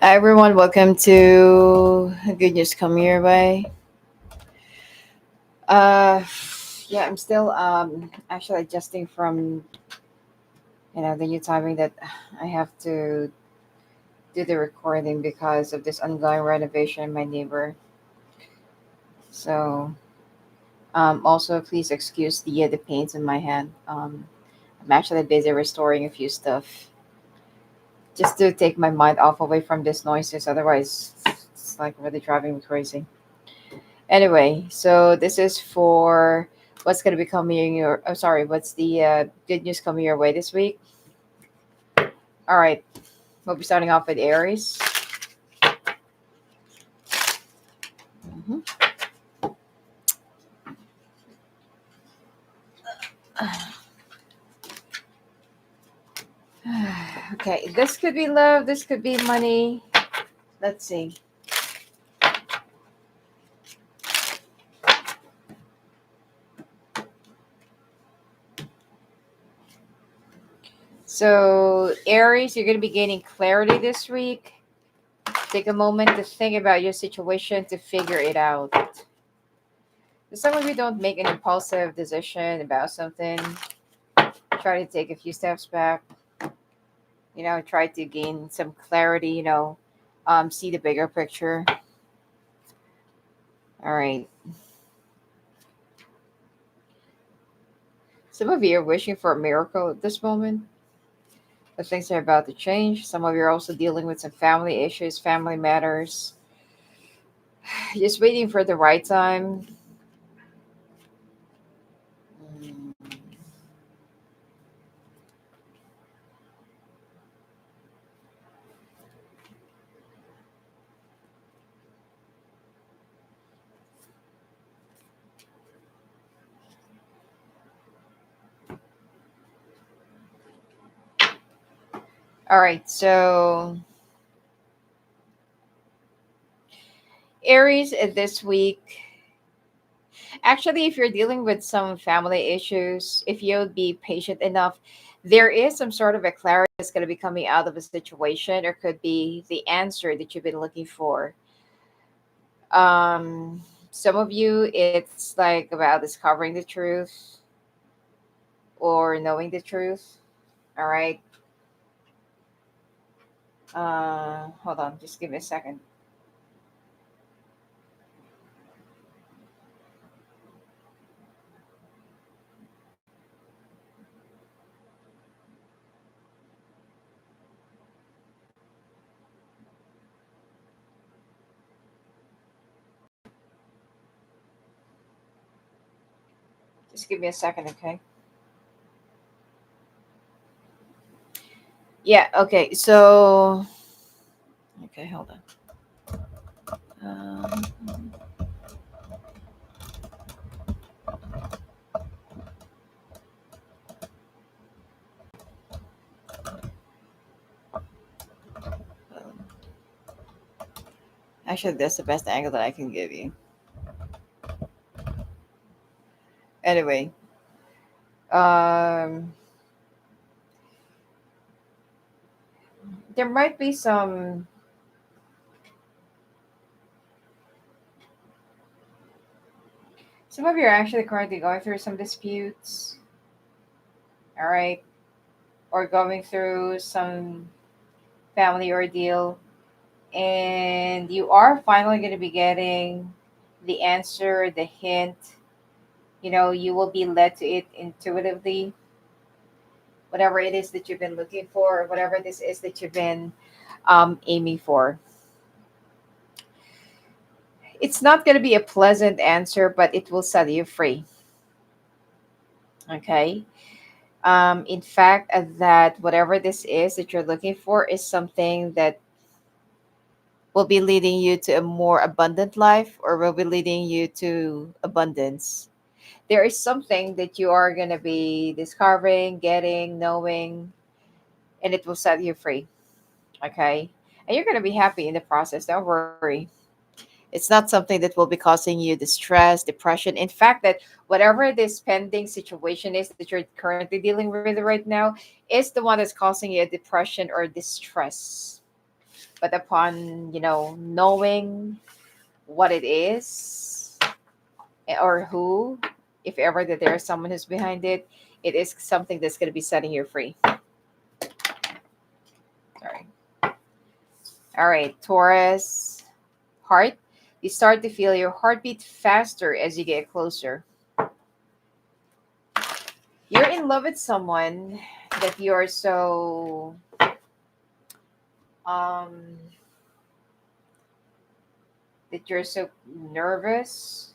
Hi everyone, welcome to Good News Coming Your Way. Uh, yeah, I'm still actually adjusting from the new timing that I have to do the recording because of this ongoing renovation in my neighbor. So also please excuse the pains in my hand. I'm actually busy restoring a few stuff just to take my mind off away from these noises. Otherwise, it's like really driving me crazy. Anyway, so this is for what's going to be coming your. Oh, sorry. What's the good news coming your way this week? All right, we'll be starting off with Aries. Mhm. Okay, this could be love. This could be money. Let's see. So Aries, you're going to be gaining clarity this week. Take a moment to think about your situation to figure it out. Some of you don't make an impulsive decision about something. Try to take a few steps back, try to gain some clarity, see the bigger picture. All right. Some of you are wishing for a miracle at this moment, but things are about to change. Some of you are also dealing with some family issues, family matters. Just waiting for the right time. Mm. All right. So, Aries, this week, actually, if you're dealing with some family issues, if you'll be patient enough, there is some sort of a clarity that's going to be coming out of a situation, or could be the answer that you've been looking for. Some of you, it's like about discovering the truth or knowing the truth. All right. Hold on, just give me a second. Just give me a second, okay? Yeah. Okay. So, okay, hold on. Um, Actually, that's the best angle that I can give you. Anyway, um, there might be some of you are actually currently going through some disputes. All right, or going through some family ordeal, and you are finally going to be getting the answer, the hint. You will be led to it intuitively, whatever it is that you've been looking for, or whatever this is that you've been aiming for. It's not going to be a pleasant answer, but it will set you free. Okay. In fact, that whatever this is that you're looking for is something that will be leading you to a more abundant life, or will be leading you to abundance. There is something that you are going to be discovering, getting, knowing, and it will set you free. Okay. And you're going to be happy in the process. Don't worry. It's not something that will be causing you distress, depression. In fact, that whatever this pending situation is that you're currently dealing with right now is the one that's causing you depression or distress. But upon, knowing what it is, or who, if ever that there is someone who's behind it, it is something that's going to be setting you free. Sorry. All right, Taurus, heart. You start to feel your heartbeat faster as you get closer. You're in love with someone that you're so um nervous.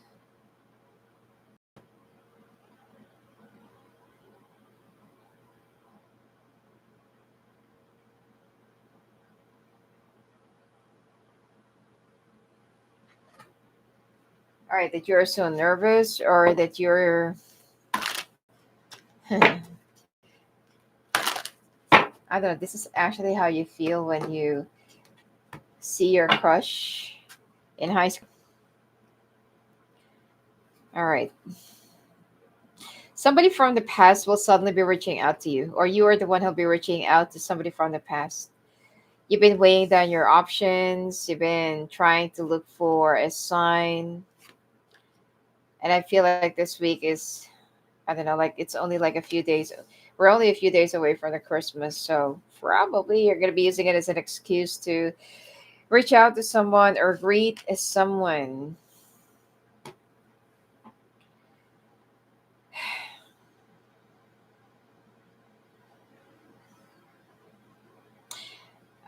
All right, that you're so nervous, or that you're I don't know, this is actually how you feel when you see your crush in high school. All right. Somebody from the past will suddenly be reaching out to you, or you are the one who'll be reaching out to somebody from the past. You've been weighing down your options, you've been trying to look for a sign, and I feel like this week is, I don't know, like it's only like a few days. We're only a few days away from the Christmas, so probably you're going to be using it as an excuse to reach out to someone or greet someone.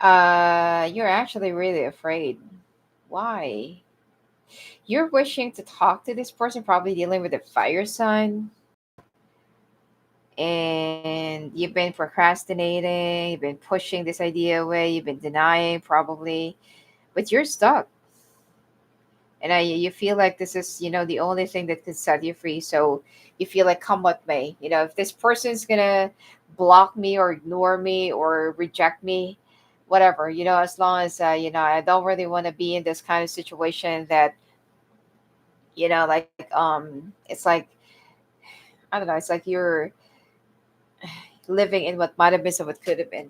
You're actually really afraid. Why? You're wishing to talk to this person, probably dealing with a fire sign, and you've been procrastinating, you've been pushing this idea away, you've been denying, probably, but you're stuck. And you feel like this is, the only thing that could set you free. So you feel like, come what may, if this person's gonna block me or ignore me or reject me, whatever, as long as I don't really want to be in this kind of situation that, like, it's like, I don't know, it's like you're living in what might have been, so what could have been.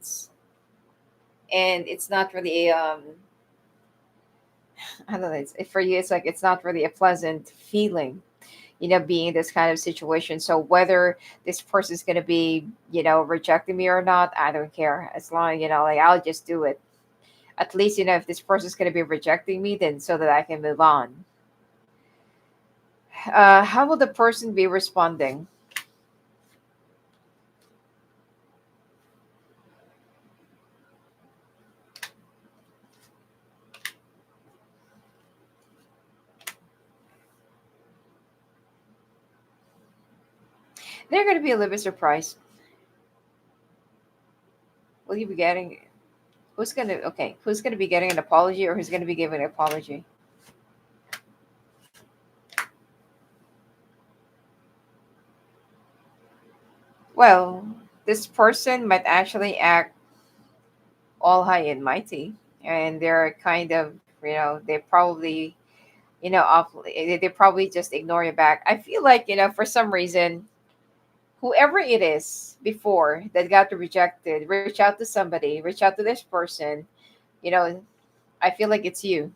And it's not really I don't know, for you, it's like it's not really a pleasant feeling, being in this kind of situation. So whether this person's going to be, rejecting me or not, I don't care. As long, like, I'll just do it. At least, if this person's going to be rejecting me, then so that I can move on. How will the person be responding? They're going to be a little bit surprised. Will you be getting, who's going to be getting an apology, or who's going to be giving an apology? Well, this person might actually act all high and mighty, and they're kind of, they probably, they probably just ignore you back. I feel like, for some reason, whoever it is before that got rejected, reach out to somebody, reach out to this person, you know I feel like it's you.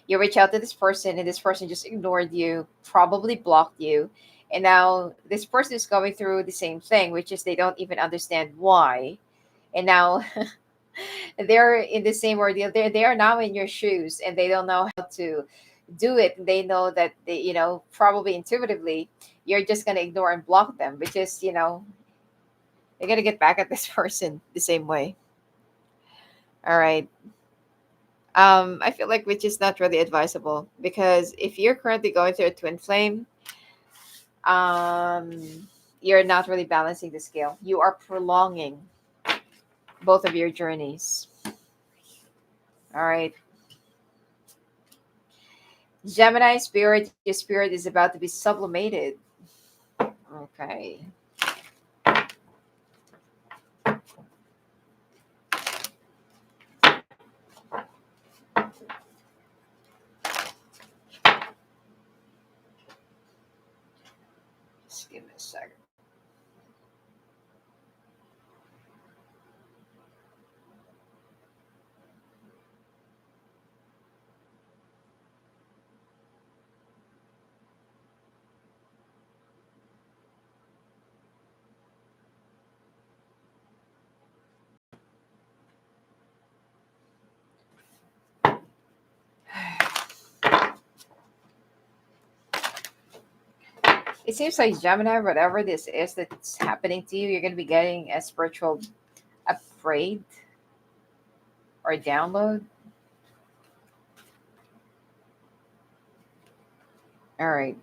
You reach out to this person, and this person just ignored you, probably blocked you, and now this person is going through the same thing, which is they don't even understand why. And now they're in the same ordeal. They are now in your shoes, and they don't know how to do it. They know that they, probably intuitively, you're just gonna ignore and block them, which is, you're gonna get back at this person the same way. All right. I feel like which is not really advisable, because if you're currently going through a twin flame, um, you're not really balancing the scale. You are prolonging both of your journeys. All right. Gemini spirit, your spirit is about to be sublimated. Okay. Just give me a second. It seems like Gemini, whatever this is that's happening to you, you're going to be getting a spiritual upgrade or download. All right.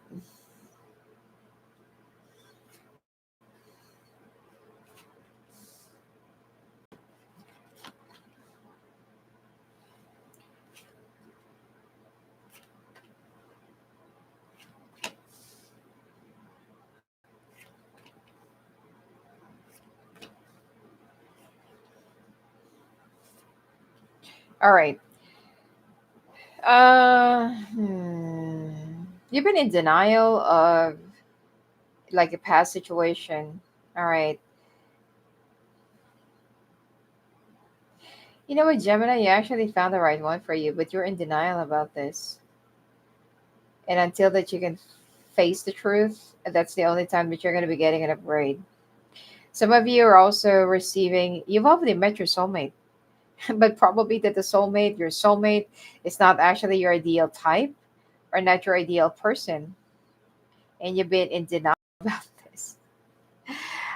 All right. You've been in denial of like a past situation. All right. You know what, Gemini, you actually found the right one for you, but you're in denial about this. And until that you can face the truth, that's the only time that you're going to be getting an upgrade. Some of you are also receiving, you've already met your soulmate, but probably that the soulmate, your soulmate, is not actually your ideal type or not your ideal person. And you've been in denial about this.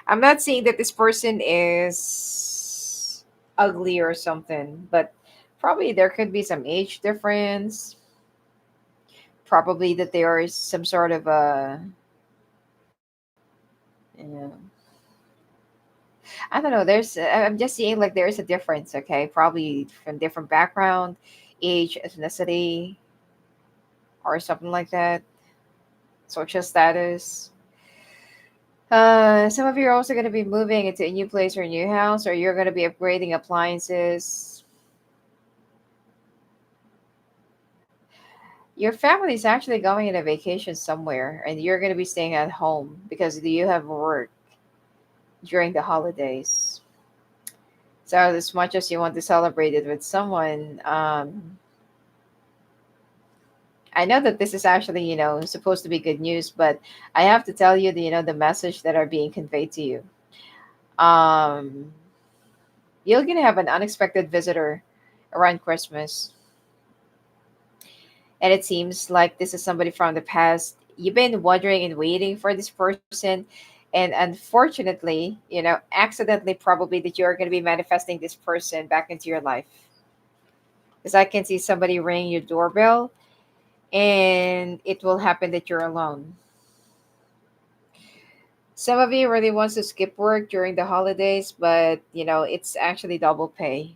I'm not saying that this person is ugly or something, but probably there could be some age difference. Probably that there is some sort of a, you know, I don't know. I'm just seeing like there's a difference. Okay, probably from different background, age, ethnicity, or something like that. Social status. Some of you are also going to be moving into a new place or a new house, or you're going to be upgrading appliances. Your family is actually going on a vacation somewhere, and you're going to be staying at home because you have work during the holidays. So, as much as you want to celebrate it with someone, I know that this is actually, supposed to be good news, but I have to tell you the message that are being conveyed to you. Um, you're gonna have an unexpected visitor around Christmas, and it seems like this is somebody from the past. You've been wondering and waiting for this person, and unfortunately, accidentally probably that you're gonna be manifesting this person back into your life. Because I can see somebody ring your doorbell, and it will happen that you're alone. Some of you really wants to skip work during the holidays, but it's actually double pay.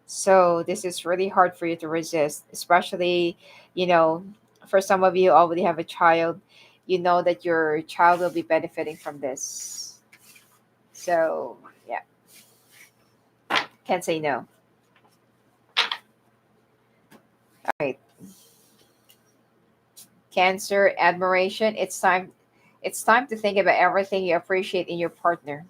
So this is really hard for you to resist, especially, you know, for some of you already have a child, you know that your child will be benefiting from this. So yeah, can't say no. All right. Cancer, admiration. It's time to think about everything you appreciate in your partner.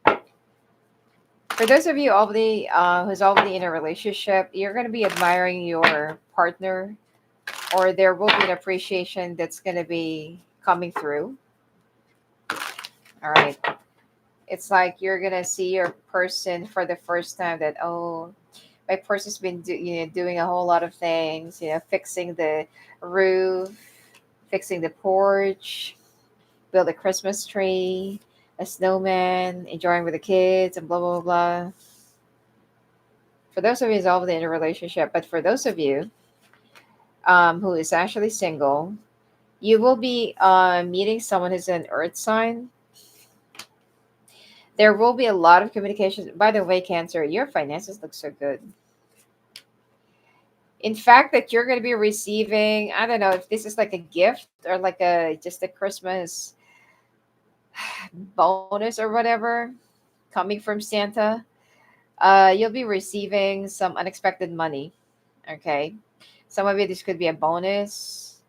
For those of you already who's already in a relationship, you're going to be admiring your partner, or there will be an appreciation that's going to be coming through. All right, it's like you're going to see your person for the first time, that, oh, my person's been doing a whole lot of things, fixing the roof, fixing the porch, build a Christmas tree, a snowman, enjoying with the kids, and blah blah blah. For those of you who's already in a relationship, but for those of you who is actually single, you will be meeting someone who's an earth sign. There will be a lot of communication. By the way, Cancer, your finances look so good. In fact, that you're going to be receiving, I don't know if this is like a gift or like a just a Christmas bonus or whatever coming from Santa. You'll be receiving some unexpected money. Okay. Some of it, this could be a bonus,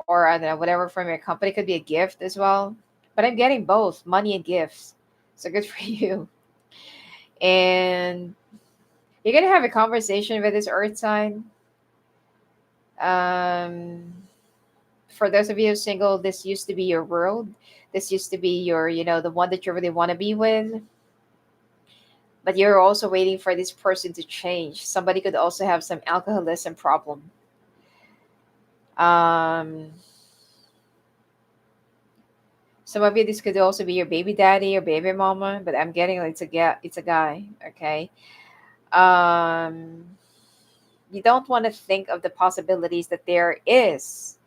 or I don't know, whatever from your company. Could be a gift as well. But I'm getting both money and gifts. So good for you. And you're going to have a conversation with this earth sign. Um, for those of you single, this used to be your world. This used to be your, the one that you really want to be with. But you're also waiting for this person to change. Somebody could also have some alcoholism problem. Um, Some of you, this could also be your baby daddy or baby mama, but I'm getting like it's a guy. Okay. Um, you don't want to think of the possibilities that there is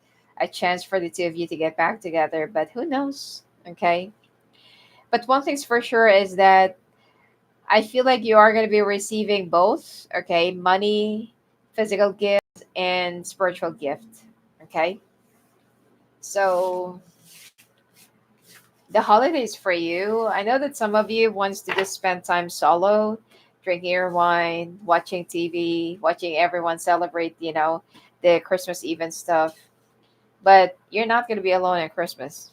a chance for the two of you to get back together, but who knows? Okay. But one thing's for sure is that I feel like you are going to be receiving both. Okay. Money, physical gift, and spiritual gift. Okay. So the holidays for you, I know that some of you wants to just spend time solo, drinking your wine, watching TV, watching everyone celebrate, the Christmas Eve and stuff. But you're not going to be alone at Christmas.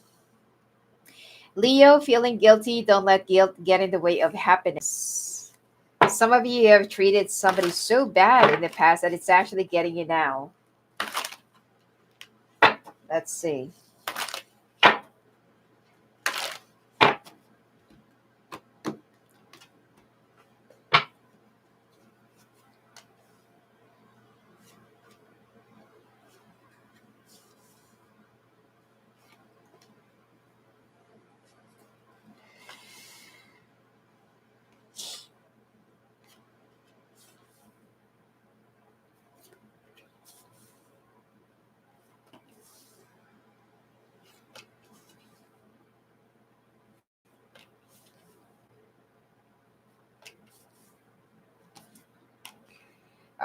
Leo, feeling guilty, don't let guilt get in the way of happiness. Some of you have treated somebody so bad in the past that it's actually getting you now. Let's see.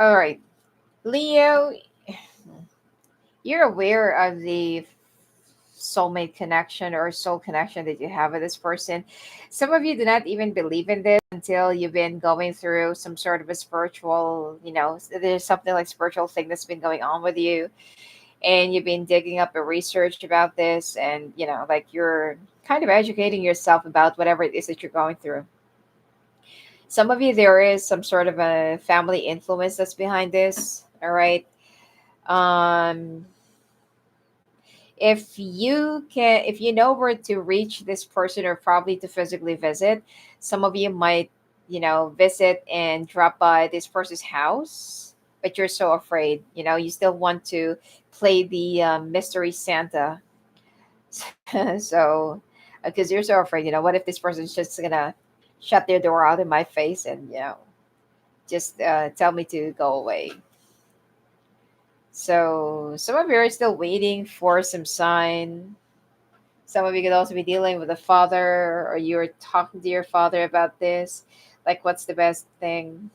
All right. Leo, you're aware of the soulmate connection or soul connection that you have with this person. Some of you do not even believe in this until you've been going through some sort of a spiritual, there's something like spiritual thing that's been going on with you, and you've been digging up a research about this, and like you're kind of educating yourself about whatever it is that you're going through. Some of you, there is some sort of a family influence that's behind this. All right. Um, if you know where to reach this person or probably to physically visit, some of you might visit and drop by this person's house, but you're so afraid, you still want to play the mystery Santa. So because you're so afraid, what if this person's just gonna shut their door out in my face and just tell me to go away. So some of you are still waiting for some sign. Some of you could also be dealing with a father, or you're talking to your father about this. Like, what's the best thing?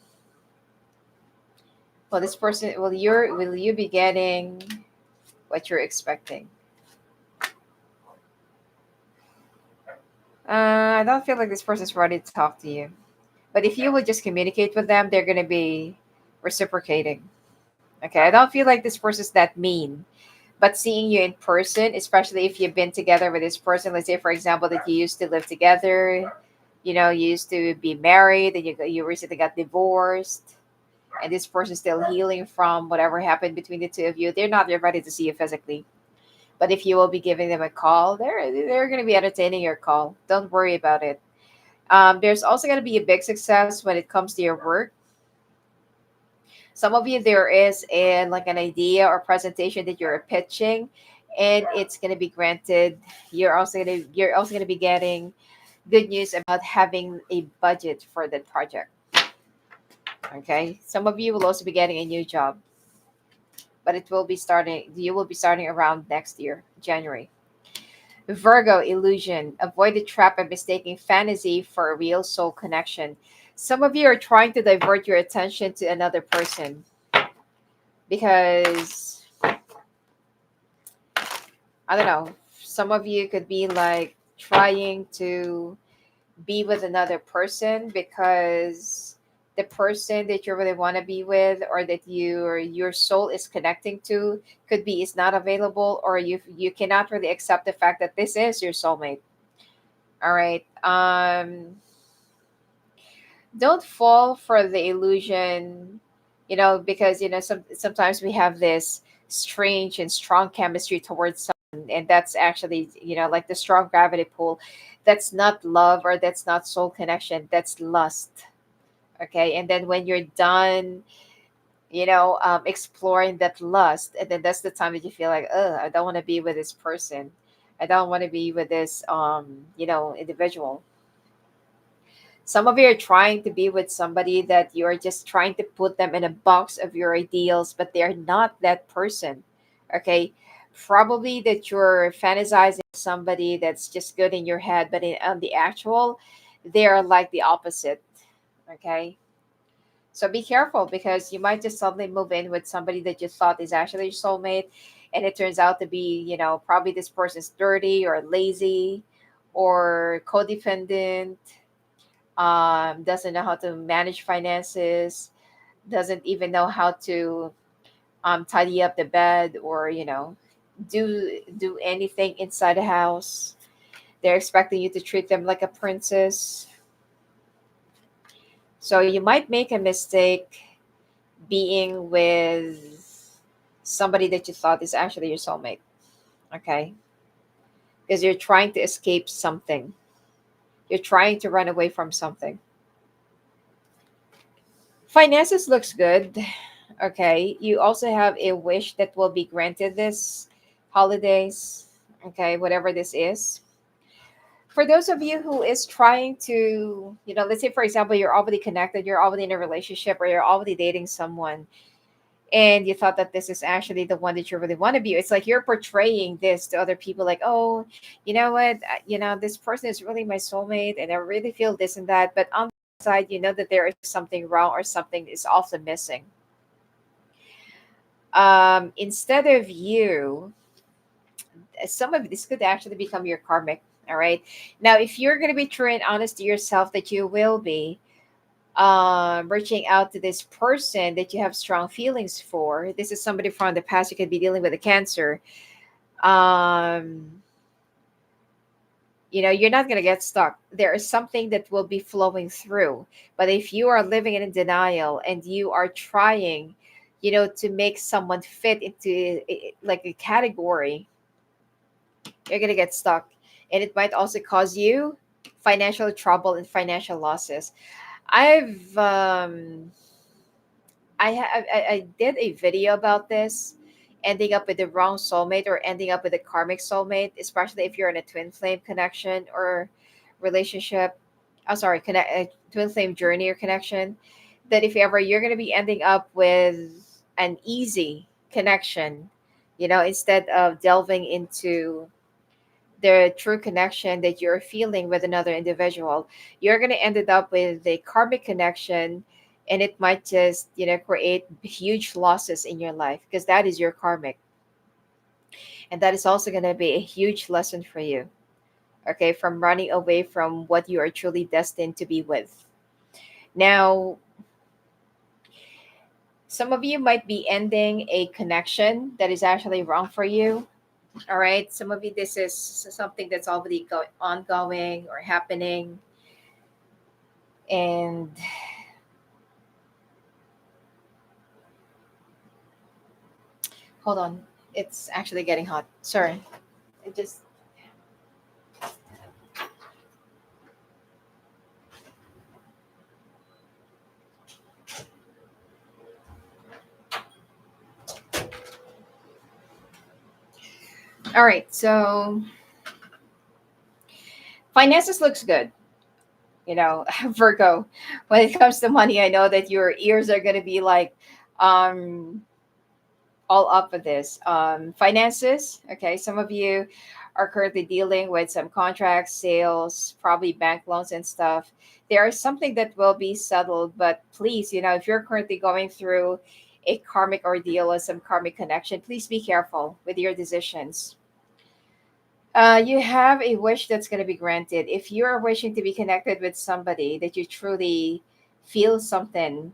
Well, this person, will you be getting what you're expecting? I don't feel like this person's ready to talk to you. But if you would just communicate with them, they're gonna be reciprocating. Okay, I don't feel like this person's that mean. But seeing you in person, especially if you've been together with this person, let's say for example that you used to live together, you used to be married, and you recently got divorced, and this person's still healing from whatever happened between the two of you. They're not yet ready to see you physically. But if you will be giving them a call, they're going to be entertaining your call. Don't worry about it. There's also going to be a big success when it comes to your work. Some of you, there is like an idea or presentation that you're pitching, and it's going to be granted. You're also going to be getting good news about having a budget for that project. Okay, some of you will also be getting a new job, but you will be starting around next year, January. Virgo, illusion, avoid the trap of mistaking fantasy for a real soul connection. Some of you are trying to divert your attention to another person because I don't know, some of you could be like trying to be with another person because the person that you really want to be with, or that your soul is connecting to, could be is not available, or you cannot really accept the fact that this is your soulmate. All right. Don't fall for the illusion, because sometimes we have this strange and strong chemistry towards someone, and that's actually like the strong gravity pull. That's not love, or that's not soul connection, that's lust. Okay, and then when you're done exploring that lust, and then that's the time that you feel like, oh, I don't want to be with this person. I don't want to be with this individual. Some of you are trying to be with somebody that you're just trying to put them in a box of your ideals, but they're not that person. Okay. Probably that you're fantasizing somebody that's just good in your head, but on the actual, they're like the opposite. Okay. So be careful because you might just suddenly move in with somebody that you thought is actually your soulmate, and it turns out to be, probably this person's dirty or lazy or codependent, doesn't know how to manage finances, doesn't even know how to tidy up the bed, or do anything inside the house. They're expecting you to treat them like a princess. So you might make a mistake being with somebody that you thought is actually your soulmate. Okay, because you're trying to escape something, you're trying to run away from something. Finances looks good. Okay, you also have a wish that will be granted this holidays. Okay, whatever this is. For those of you who is trying to, let's say for example, you're already connected, you're already in a relationship, or you're already dating someone, and you thought that this is actually the one that you really want to be. It's like you're portraying this to other people, like, oh, you know what, this person is really my soulmate, and I really feel this and that. But on the side, you know that there is something wrong or something is also missing. Instead of you, some of this could actually become your karmic. All right. Now, if you're going to be true and honest to yourself, that you will be reaching out to this person that you have strong feelings for. This is somebody from the past. You could be dealing with a cancer. Um, you're not going to get stuck. There is something that will be flowing through. But if you are living in denial and you are trying, to make someone fit into like a category, you're going to get stuck. And it might also cause you financial trouble and financial losses. I've I did a video about this, ending up with the wrong soulmate or ending up with a karmic soulmate, especially if you're in a twin flame connection or relationship. I'm sorry, connect a twin flame journey or connection. That if ever you're going to be ending up with an easy connection, instead of delving into the true connection that you're feeling with another individual, you're going to end it up with a karmic connection, and it might just create huge losses in your life because that is your karmic, and that is also going to be a huge lesson for you. Okay, from running away from what you are truly destined to be with. Now, some of you might be ending a connection that is actually wrong for you. All right, some of you, this is something that's already ongoing or happening. And hold on, it's actually getting hot. Sorry. It just All right. So finances looks good. Virgo. When it comes to money, I know that your ears are gonna be like um all up with this. Finances. Okay. Some of you are currently dealing with some contracts, sales, probably bank loans and stuff. There is something that will be settled, but please, if you're currently going through a karmic ordeal or some karmic connection, please be careful with your decisions. You have a wish that's going to be granted. If you are wishing to be connected with somebody that you truly feel something,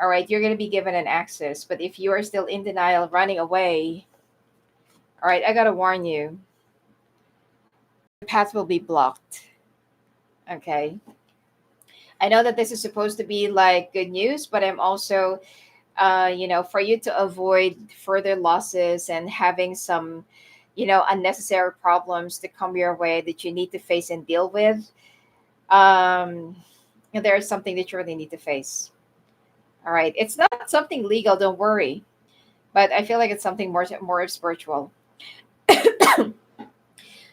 all right, you're going to be given an access. But if you are still in denial, running away, all right, I got to warn you, the path will be blocked. Okay. I know that this is supposed to be like good news, but I'm also, for you to avoid further losses and having some, unnecessary problems to come your way that you need to face and deal with, um, there is something that you really need to face. All right. It's not something legal, don't worry. But I feel like it's something more spiritual.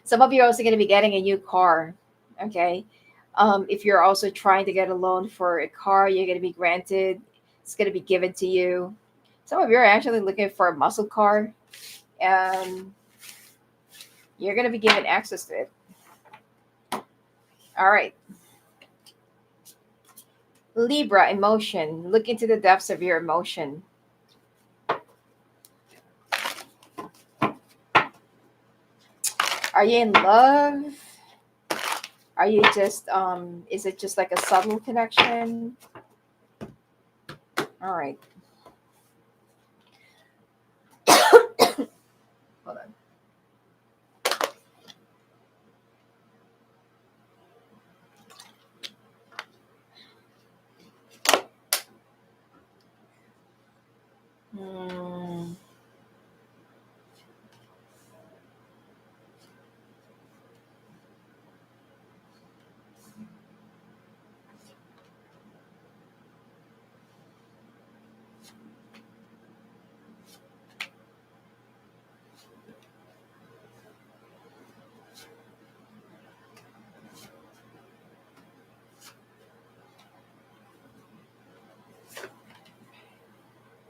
Some of you are also going to be getting a new car. Okay. If you're also trying to get a loan for a car, you're going to be granted. It's going to be given to you. Some of you are actually looking for a muscle car. Um, you're going to be given access to it. All right. Libra, emotion. Look into the depths of your emotion. Are you in love? Are you just is it just like a subtle connection? All right. Hold on. Hmm.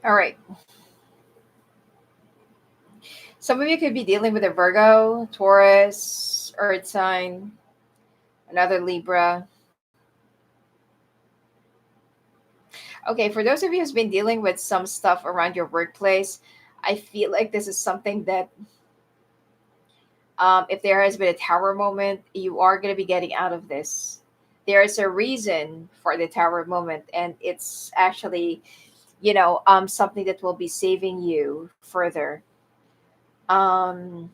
All right. Some of you could be dealing with a Virgo, Taurus, Earth sign, another Libra. Okay, for those of you who's been dealing with some stuff around your workplace, I feel like this is something that if there has been a tower moment, you are going to be getting out of this. There is a reason for the tower moment, and it's actually, something that will be saving you further. Um,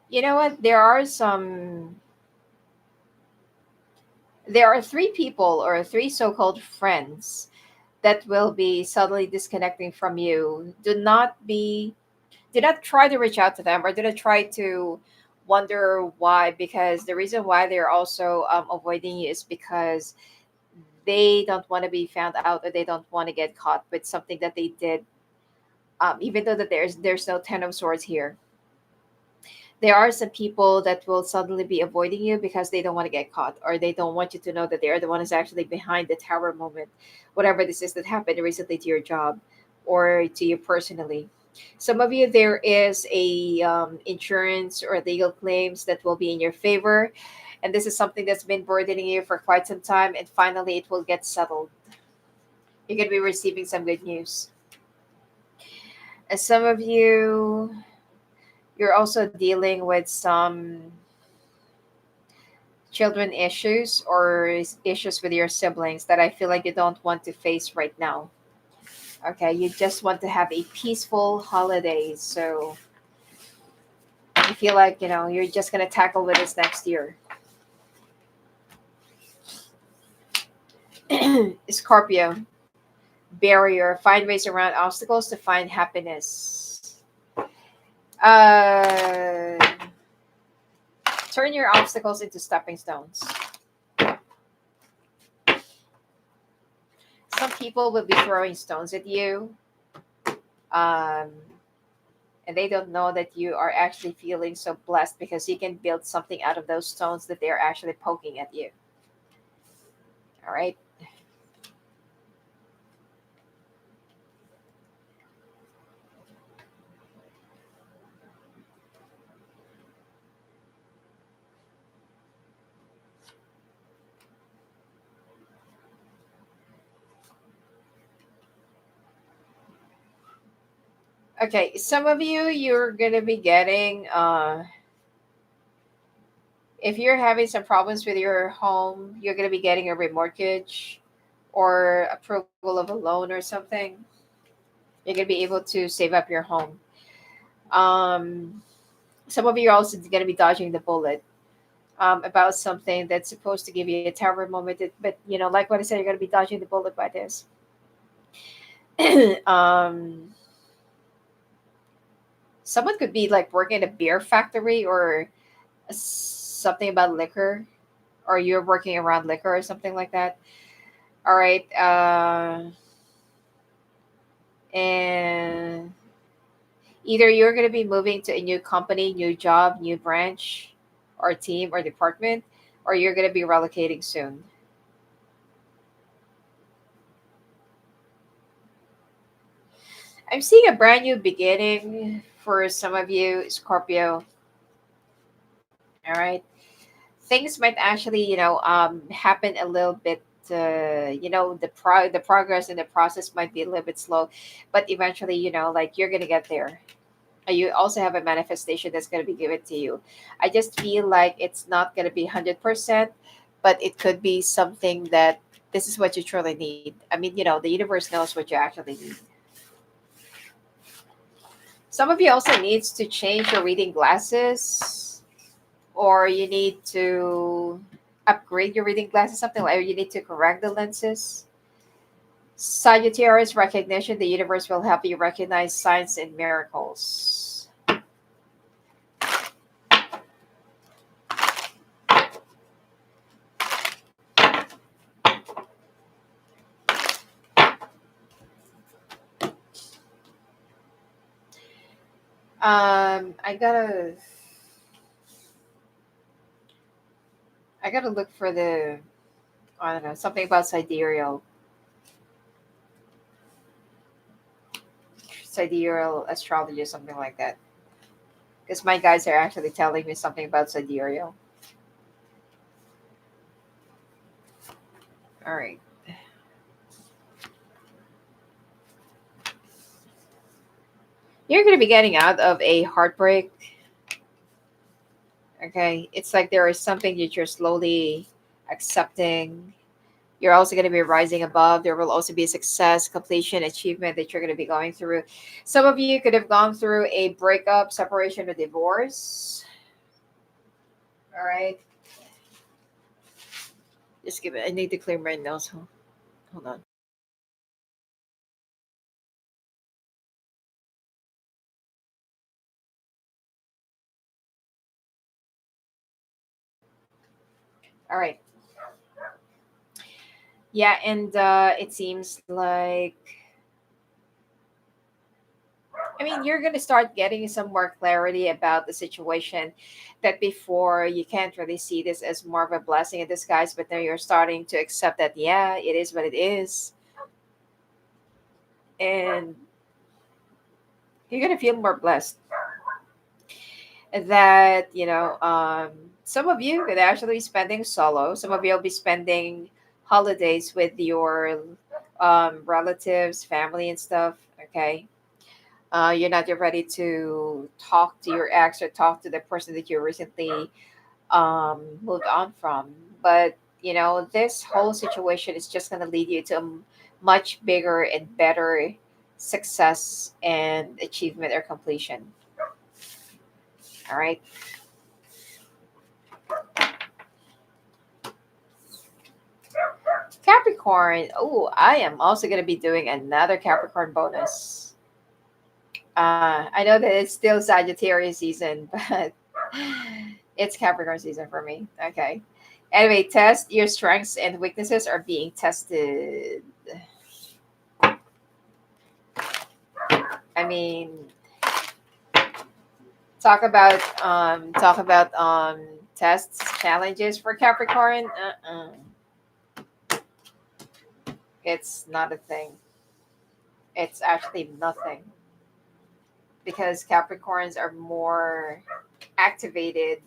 you know what? There are three people or three so-called friends that will be suddenly disconnecting from you. Do not try to reach out to them, or do not try to wonder why, because the reason why they're also avoiding you is because they don't want to be found out, or they don't want to get caught with something that they did, even though that there's no ten of swords here. There are some people that will suddenly be avoiding you because they don't want to get caught, or they don't want you to know that they're the one who's actually behind the tower moment, whatever this is that happened recently to your job or to you personally. Some of you, there is a insurance or legal claims that will be in your favor, and this is something that's been burdening you for quite some time, and finally it will get settled. You're going to be receiving some good news. And some of you, you're also dealing with some children issues or issues with your siblings that I feel like you don't want to face right now. Okay, you just want to have a peaceful holiday. So you feel like, you're just going to tackle with this next year. Scorpio, barrier, find ways around obstacles to find happiness. Uh, turn your obstacles into stepping stones. Some people will be throwing stones at you. Um, and they don't know that you are actually feeling so blessed because you can build something out of those stones that they're actually poking at you. All right. Okay, some of you, you're gonna be getting if you're having some problems with your home, you're gonna be getting a remortgage or approval of a loan or something. You're gonna be able to save up your home. Um, some of you are also gonna be dodging the bullet about something that's supposed to give you a tower moment. But like what I said, you're gonna be dodging the bullet by this. um, someone could be like working at a beer factory or something about liquor, or you're working around liquor or something like that. All right. And either you're going to be moving to a new company, new job, new branch, or team or department, or you're going to be relocating soon. I'm seeing a brand new beginning for some of you, Scorpio. All right. Things might actually, happen a little bit. The progress in the process might be a little bit slow, but eventually, like you're gonna get there. You also have a manifestation that's gonna be given to you. I just feel like it's not gonna be 100%, but it could be something that this is what you truly need. I mean, the universe knows what you actually need. Some of you also needs to change your reading glasses, or you need to upgrade your reading glasses, something like, or you need to correct the lenses. Sagittarius recognition, the universe will help you recognize signs and miracles. I gotta look for the, I don't know, something about sidereal astrology or something like that. Because my guys are actually telling me something about sidereal. All right. You're going to be getting out of a heartbreak. Okay. It's like there is something that you're slowly accepting. You're also going to be rising above. There will also be success, completion, achievement that you're going to be going through. Some of you could have gone through a breakup, separation, or divorce. All right. Just give it. I need to clear my nose. Hold on. All right. Yeah, and it seems like, I mean, you're going to start getting some more clarity about the situation that before you can't really see this as more of a blessing in disguise, but now you're starting to accept that, yeah, it is what it is. And you're going to feel more blessed that, some of you could actually be spending solo. Some of you will be spending holidays with your relatives, family, and stuff. Okay. You're not yet ready to talk to your ex or talk to the person that you recently moved on from. But this whole situation is just going to lead you to a much bigger and better success and achievement or completion. All right. Capricorn. Oh, I am also going to be doing another Capricorn bonus. I know that it's still Sagittarius season, but it's Capricorn season for me. Okay. Anyway, test your strengths and weaknesses are being tested. I mean, talk about tests, challenges for Capricorn. It's not a thing. It's actually nothing because Capricorns are more activated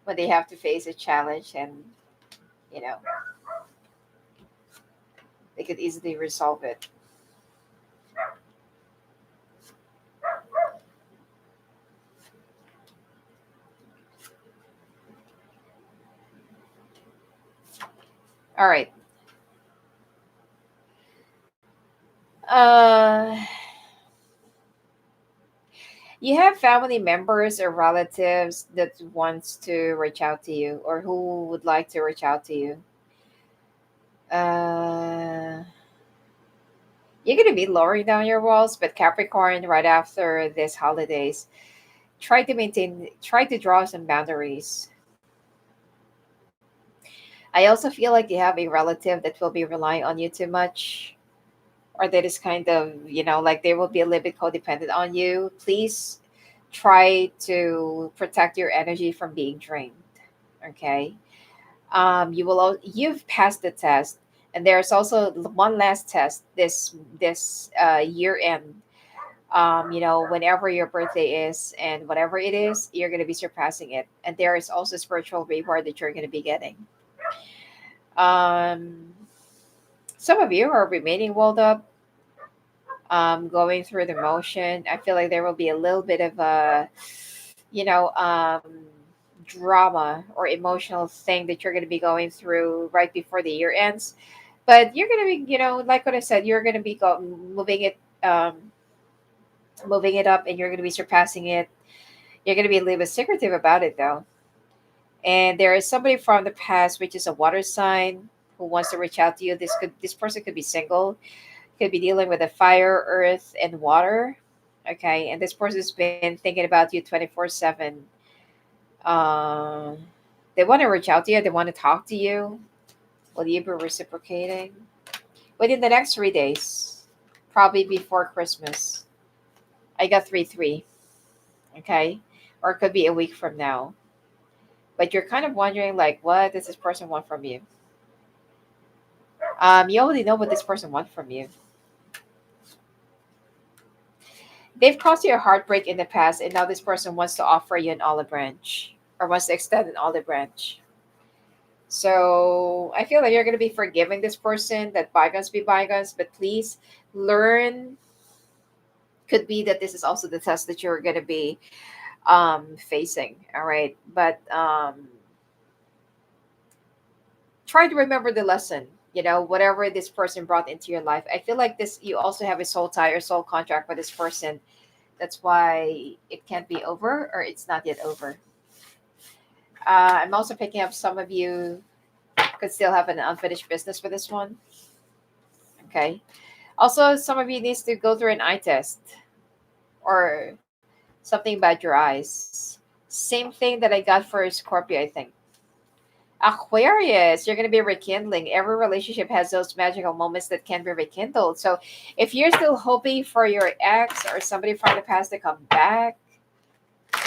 when they have to face a challenge, and you know they could easily resolve it. All right. Uh, you have family members or relatives that wants to reach out to you or who would like to reach out to you. Uh, you're gonna be lowering down your walls, but Capricorn, right after this holidays, try to draw some boundaries. I also feel like you have a relative that will be relying on you too much, or that is kind of, like they will be a little bit codependent on you. Please try to protect your energy from being drained. Okay. You've passed the test, and there's also one last test this year end. Whenever your birthday is and whatever it is, you're going to be surpassing it, and there is also spiritual reward that you're going to be getting. um some of you are remaining walled up, going through the motion. I feel like there will be a little bit of a, you know um drama or emotional thing that you're going to be going through right before the year ends. But you're going to be, like what I said, you're going to be moving it, moving it up, and you're going to be surpassing it. You're going to be a little bit secretive about it, though. And there is somebody from the past, which is a water sign, who wants to reach out to you. This person could be single, could be dealing with the fire, earth, and water. Okay, and this person's been thinking about you 24/7. Um, they want to reach out to you. They want to talk to you. Will you be reciprocating within the next 3 days? Probably before Christmas. I got 3-3. Okay, or it could be a week from now. But you're kind of wondering, like, what does this person want from you? You already know what this person wants from you. They've caused you a heartbreak in the past, and now this person wants to offer you an olive branch, or wants to extend an olive branch. So I feel like you're going to be forgiving this person, that bygones be bygones, but please learn. Could be that this is also the test that you're going to be facing. All right. But try to remember the lesson. Whatever this person brought into your life. I feel like this, you also have a soul tie or soul contract with this person. That's why it can't be over, or it's not yet over. I'm also picking up some of you could still have an unfinished business with this one. Okay. Also, some of you needs to go through an eye test, or something about your eyes. Same thing that I got for Scorpio, I think. Aquarius, you're going to be rekindling. Every relationship has those magical moments that can be rekindled. So if you're still hoping for your ex or somebody from the past to come back,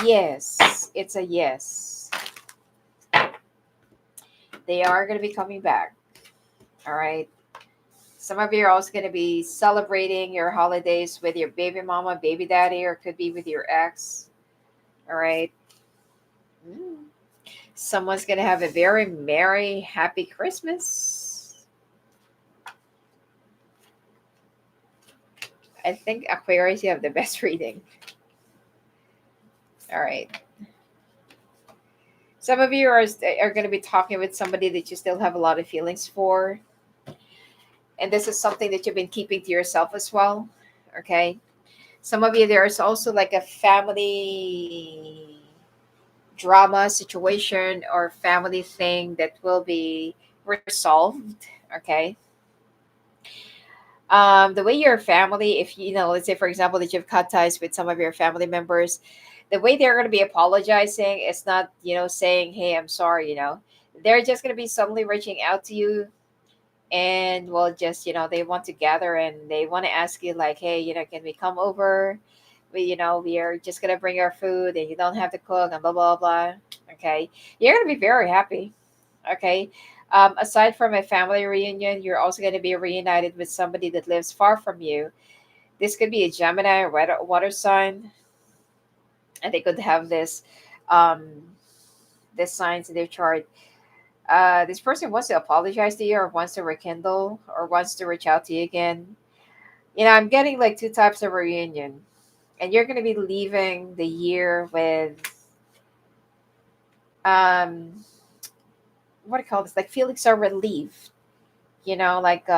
yes, it's a yes. They are going to be coming back. All right. Some of you are also going to be celebrating your holidays with your baby mama, baby daddy, or could be with your ex. All right. Mm. Someone's going to have a very merry, happy Christmas. I think Aquarius, you have the best reading. All right. Some of you are going to be talking with somebody that you still have a lot of feelings for. And this is something that you've been keeping to yourself as well. Okay. Some of you, there's also like a family drama situation or family thing that will be resolved. Okay. The way your family, if let's say for example that you've cut ties with some of your family members, the way they're going to be apologizing is not, saying, hey, I'm sorry. They're just going to be suddenly reaching out to you, and well, just, they want to gather, and they want to ask you like, hey, can we come over? We are just going to bring our food, and you don't have to cook, and blah blah blah. Okay, you're going to be very happy. Okay. Aside from a family reunion, you're also going to be reunited with somebody that lives far from you. This could be a Gemini or water sign, and they could have um, this signs in their chart. This person wants to apologize to you, or wants to rekindle, or wants to reach out to you again. I'm getting like two types of reunion, and you're going to be leaving the year with um, what do you call this? Like feelings are relieved. Like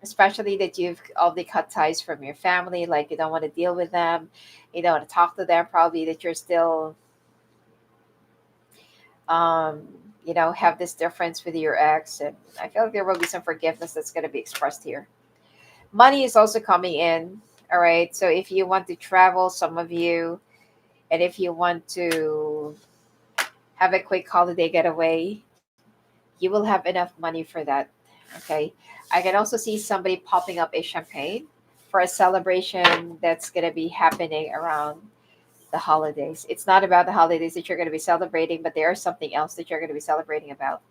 especially that you've already cut ties from your family, like you don't want to deal with them, you don't want to talk to them, probably that you're still um have this difference with your ex, and I feel like there will be some forgiveness that's going to be expressed here. Money is also coming in. All right, so if you want to travel, some of you, and if you want to have a quick holiday getaway, you will have enough money for that. Okay. I can also see somebody popping up a champagne for a celebration that's going to be happening around the holidays. It's not about the holidays that you're going to be celebrating, but there is something else that you're going to be celebrating about.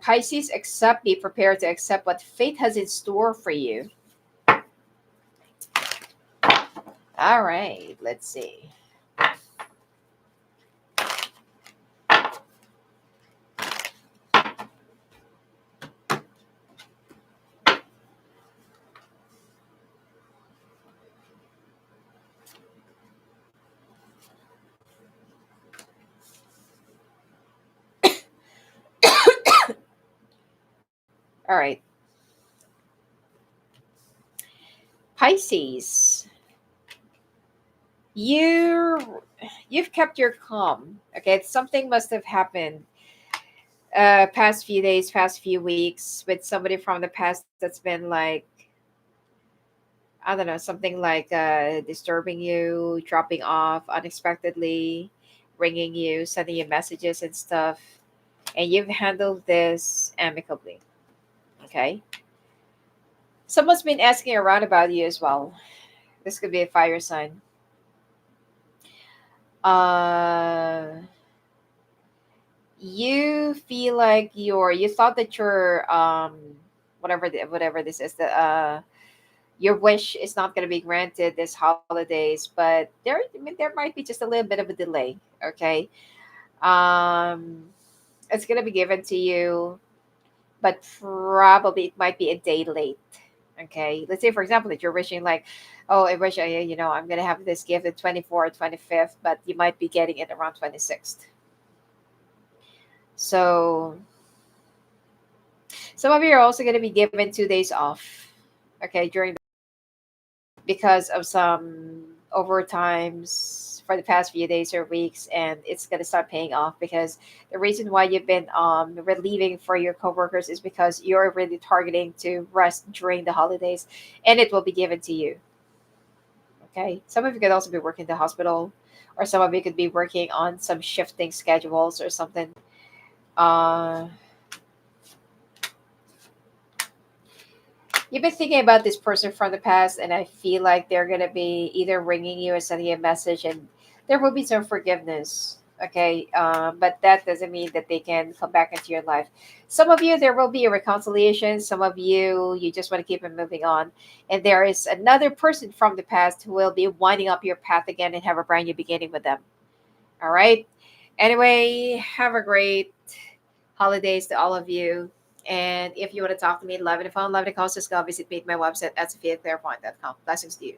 Pisces, accept, be prepared to accept what fate has in store for you. All right, let's see. All right, Pisces, you you've kept your calm. Okay, something must have happened past few days, past few weeks with somebody from the past that's been like, I don't know, something like disturbing you, dropping off unexpectedly, ringing you, sending you messages and stuff. And you've handled this amicably. Okay. Someone's been asking around about you as well. This could be a fire sign. Uh, you feel like you thought that your whatever this is, the your wish is not going to be granted this holidays, but there might be just a little bit of a delay. Okay. um it's going to be given to you, but probably it might be a day late. Okay, let's say for example that you're wishing like, oh, I wish I'm going to have this gift at 24th, 25th, but you might be getting it around 26th. So some of you are also going to be given 2 days off, okay, during because of some overtimes for the past few days or weeks, and it's going to start paying off because the reason why you've been relieving for your coworkers is because you're really targeting to rest during the holidays, and it will be given to you. Okay, some of you could also be working in the hospital, or some of you could be working on some shifting schedules or something. uh you've been thinking about this person from the past, and I feel like they're gonna be either ringing you or sending you a message, and there will be some forgiveness. Okay, but that doesn't mean that they can come back into your life. Some of you, there will be a reconciliation. Some of you, you just want to keep it moving on, and there is another person from the past who will be winding up your path again and have a brand new beginning with them. All right. Anyway, have a great holidays to all of you. And if you want to talk to me live on the phone, live in the call, just go visit me at my website at sophiaclairvoyant.com. Blessings to you.